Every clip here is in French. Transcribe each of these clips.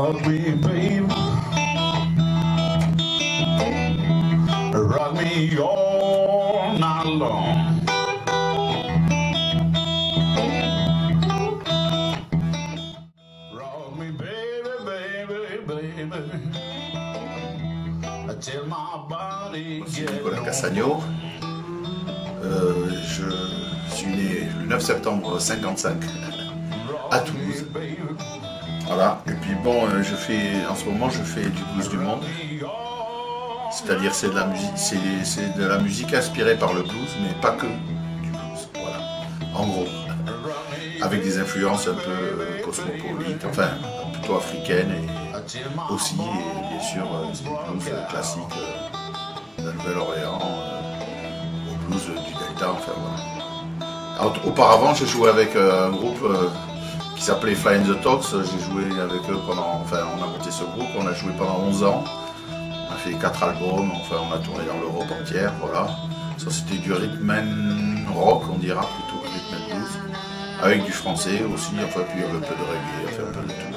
rock me, baby. Rock me all night long. Rock me, baby, baby, baby. Till my body Je suis gets Nicolas Cassagno. Je suis né le 9 septembre 55 à Toulouse. Voilà. Et puis bon, en ce moment, je fais du blues du monde. C'est-à-dire c'est de la musique inspirée par le blues, mais pas que du blues. Voilà. En gros, avec des influences un peu cosmopolites, enfin plutôt africaines et aussi, et bien sûr, du blues classique de la Nouvelle-Orléans, au blues du Delta, enfin voilà. Alors, auparavant, je jouais avec un groupe qui s'appelait Fly in the Talks. J'ai joué avec eux pendant, enfin on a monté ce groupe, on a joué pendant 11 ans. On a fait 4 albums, enfin on a tourné dans l'Europe entière, voilà. Ça c'était du rhythm and rock, on dira, plutôt que rhythm and blues. Avec du français aussi, enfin puis un peu de reggae, enfin un peu de tout.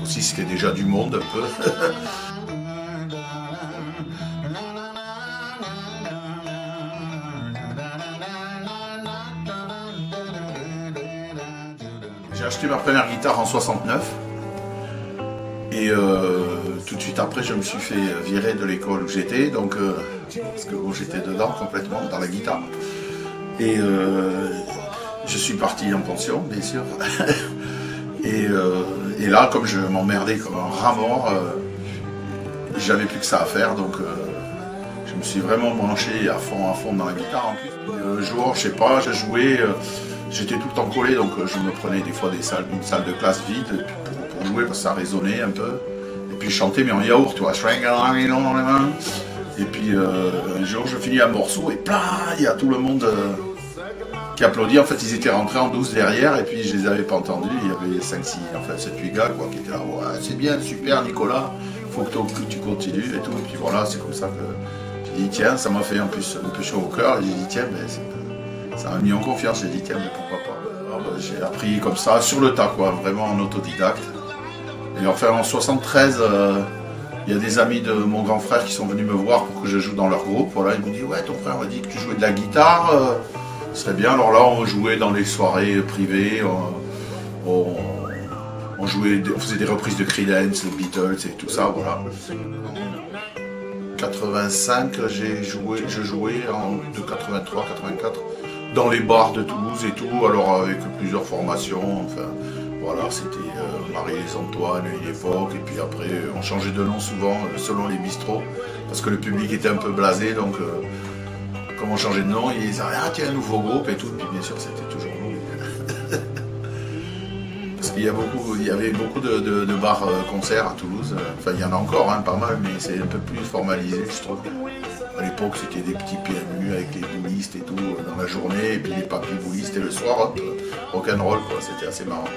Aussi c'était déjà du monde un peu. J'ai acheté ma première guitare en 69 et tout de suite après je me suis fait virer de l'école où j'étais, donc parce que bon, j'étais dedans complètement dans la guitare et je suis parti en pension bien sûr et là comme je m'emmerdais comme un rat mort, j'avais plus que ça à faire, donc je me suis vraiment branché à fond dans la guitare. En plus, un jour, je sais pas, j'ai joué, j'étais tout le temps collé, donc je me prenais des fois une salle de classe vide pour jouer parce que ça résonnait un peu. Et puis je chantais mais en yaourt, tu vois. Et puis un jour, je finis un morceau et plein, il y a tout le monde qui applaudit. En fait, ils étaient rentrés en douce derrière et puis je les avais pas entendus. Il y avait 5, 6, enfin 7, 8 gars quoi, qui étaient là. Ouais, c'est bien, super Nicolas, faut que tu continues et tout. Et puis voilà, c'est comme ça que j'ai dit tiens, ça m'a fait un peu chaud au cœur. Et j'ai dit tiens, ben, ça m'a mis en confiance. J'ai dit tiens, mais pourquoi pas. Alors, ben, j'ai appris comme ça, sur le tas quoi, vraiment en autodidacte. Et enfin en 73, il y a des amis de mon grand frère qui sont venus me voir pour que je joue dans leur groupe. Voilà, ils m'ont dit ouais, ton frère m'a dit que tu jouais de la guitare. Ce serait bien. Alors là, on jouait dans les soirées privées, on faisait des reprises de Creedence, les Beatles et tout ça, voilà. 85, je jouais de 83, 84 dans les bars de Toulouse et tout, alors avec plusieurs formations, enfin voilà, c'était Marie-les-Antoine à une époque, et puis après on changeait de nom souvent selon les bistrots, parce que le public était un peu blasé, donc comme on changeait de nom, ils disaient ah tiens un nouveau groupe et tout, puis bien sûr c'était toujours nous. Parce qu'il y avait beaucoup de bars concerts à Toulouse, enfin il y en a encore pas mal, mais c'est un peu plus formalisé je trouve. À l'époque c'était des petits PMU avec les boulistes et tout dans la journée, et puis les papis boulistes et le soir hop, rock'n'roll quoi, c'était assez marrant.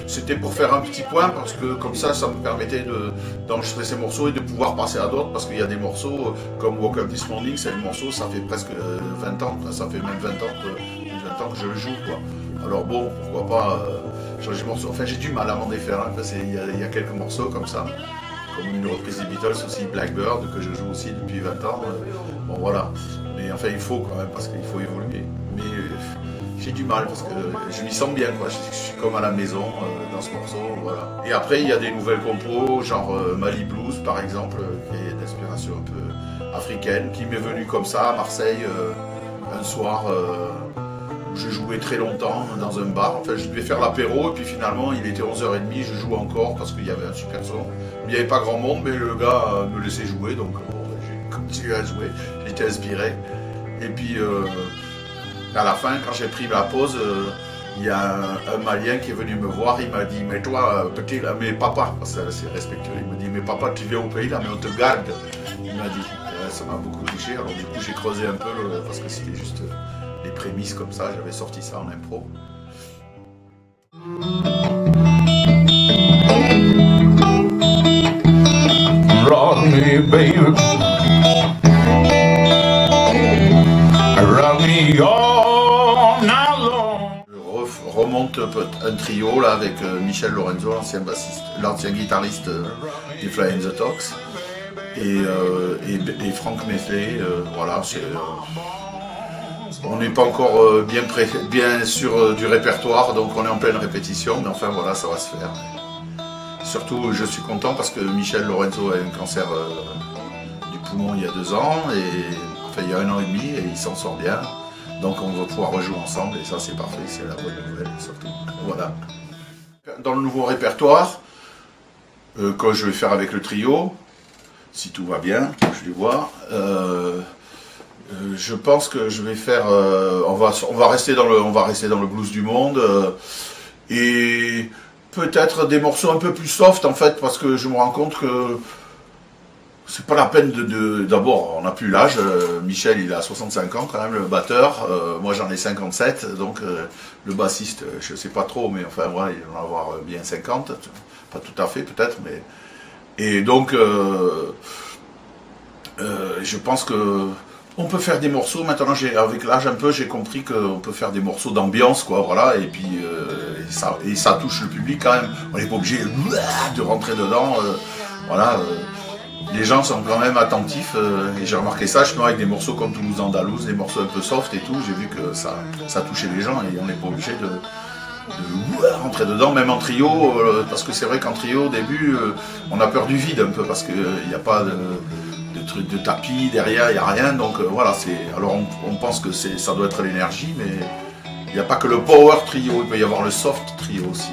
C'était pour faire un petit point parce que comme ça me permettait d'enregistrer ces morceaux et de pouvoir passer à d'autres, parce qu'il y a des morceaux comme Woke Up This Morning, c'est le morceau, ça fait presque 20 ans, ça fait même 20 ans que je le joue quoi. Alors bon, pourquoi pas changer de morceau, enfin j'ai du mal à m'en défaire parce qu'il y a quelques morceaux comme ça, comme une reprise des Beatles aussi, Blackbird, que je joue aussi depuis 20 ans, bon voilà, mais enfin il faut quand même, parce qu'il faut évoluer, mais j'ai du mal parce que je m'y sens bien quoi, je suis comme à la maison dans ce morceau, voilà. Et après il y a des nouvelles compos, genre Mali Blues par exemple, qui est d'inspiration un peu africaine, qui m'est venue comme ça à Marseille un soir où je jouais très longtemps dans un bar. Enfin je devais faire l'apéro et puis finalement il était 11h30, je joue encore parce qu'il y avait un super son. Il n'y avait pas grand monde mais le gars me laissait jouer, donc bon, j'ai continué à jouer, j'étais inspiré. Et puis à la fin, quand j'ai pris la pause, il y a un Malien qui est venu me voir, il m'a dit, mais toi, petit, là, mais papa, parce que c'est respectueux, il me dit, mais papa, tu viens au pays là, mais on te garde. Il m'a dit, ça m'a beaucoup touché, alors du coup j'ai creusé un peu, parce que c'était juste les prémices comme ça, j'avais sorti ça en impro. Rock me, baby. Rock me all night long. Je remonte un trio là avec Michel Lorenzo, l'ancien bassiste, l'ancien guitariste des Fly and the Talks, et Franck Meslet. Voilà, on n'est pas encore bien sûr du répertoire, donc on est en pleine répétition, mais enfin voilà, ça va se faire. Surtout, je suis content parce que Michel Lorenzo a eu un cancer du poumon il y a 2 ans, enfin il y a 1 an et demi, et il s'en sort bien. Donc on va pouvoir rejouer ensemble, et ça c'est parfait, c'est la bonne nouvelle surtout. Voilà. Dans le nouveau répertoire, que je vais faire avec le trio, si tout va bien, je vais voir. Je pense que je vais faire, on va rester dans le blues du monde, et peut-être des morceaux un peu plus soft en fait, parce que je me rends compte que c'est pas la peine d'abord, on n'a plus l'âge, Michel il a 65 ans quand même, le batteur, moi j'en ai 57, donc le bassiste, je sais pas trop, mais enfin voilà, il va en avoir bien 50, pas tout à fait peut-être, mais... Et donc, je pense que on peut faire des morceaux, maintenant avec l'âge un peu, j'ai compris qu'on peut faire des morceaux d'ambiance, quoi, voilà, et puis ça touche le public quand même, on n'est pas obligé de rentrer dedans, voilà, les gens sont quand même attentifs, et j'ai remarqué ça, je avec des morceaux comme Toulouse Andalouse, des morceaux un peu soft et tout, j'ai vu que ça touchait les gens, et on n'est pas obligé de rentrer dedans, même en trio, parce que c'est vrai qu'en trio, au début, on a peur du vide un peu, parce qu'il n'y a pas de truc de tapis derrière, il n'y a rien, donc voilà, alors on pense que ça doit être l'énergie, mais il n'y a pas que le power trio, il peut y avoir le soft trio aussi.